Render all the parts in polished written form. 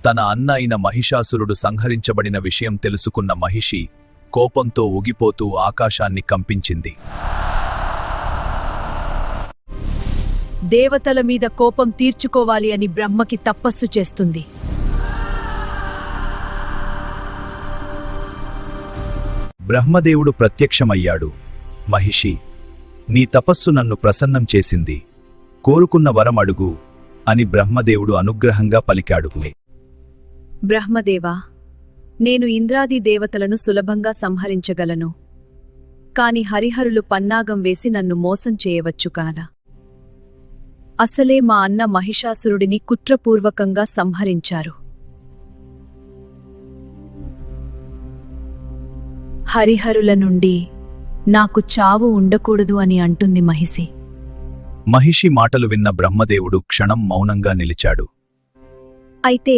తన అన్న అయిన మహిషాసురుడు సంహరించబడిన విషయం తెలుసుకున్న మహిషి కోపంతో ఊగిపోతూ ఆకాశాన్ని కంపించింది. దేవతల మీద కోపం తీర్చుకోవాలి అని బ్రహ్మకి తపస్సు చేస్తుంది. బ్రహ్మదేవుడు ప్రత్యక్షమయ్యాడు. మహిషి, నీ తపస్సు నన్ను ప్రసన్నం చేసింది. కోరుకున్న వరం అడుగు అని బ్రహ్మదేవుడు అనుగ్రహంగా పలికాడు. బ్రహ్మదేవా, నేను ఇంద్రాది దేవతలను సులభంగా సంహరించగలను. కాని హరిహరులు పన్నాగం వేసి నన్ను మోసం చేయవచ్చు కానా? అసలే మా అన్న మహిషాసురుడిని కుట్రపూర్వకంగా సంహరించారు. హరిహరుల నుండి నాకు చావు ఉండకూడదు అని అంటుంది మహిషి. మహిషి మాటలు విన్న బ్రహ్మదేవుడు క్షణం మౌనంగా నిలిచాడు. అయితే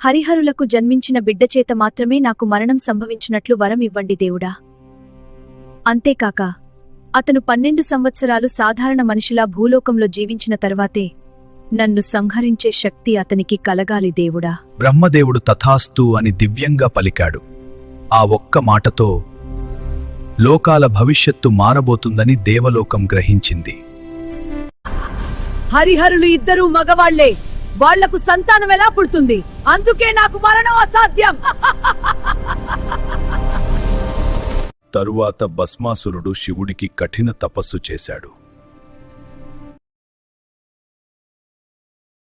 హరిహరులకు జన్మించిన బిడ్డచేత మాత్రమే నాకు మరణం సంభవించినట్లు వరం ఇవ్వండి దేవుడా. అంతేకాక అతను 12 సంవత్సరాలు సాధారణ మనిషిలా భూలోకంలో జీవించిన తర్వాతే నన్ను సంహరించే శక్తి అతనికి కలగాలి దేవుడా. బ్రహ్మదేవుడు తథాస్తు అని దివ్యంగా పలికాడు. ఆ ఒక్క మాటతో లోకాల భవిష్యత్తు మారబోతుందని దేవలోకం గ్రహించింది. హరిహరులు ఇద్దరూ మగవాళ్లే. వాళ్లకు సంతానం ఎలా పుడుతుంది? అందుకే నాకు మరణం అసాధ్యం. తరువాత భస్మాసురుడు శివుడికి కఠిన తపస్సు చేశాడు.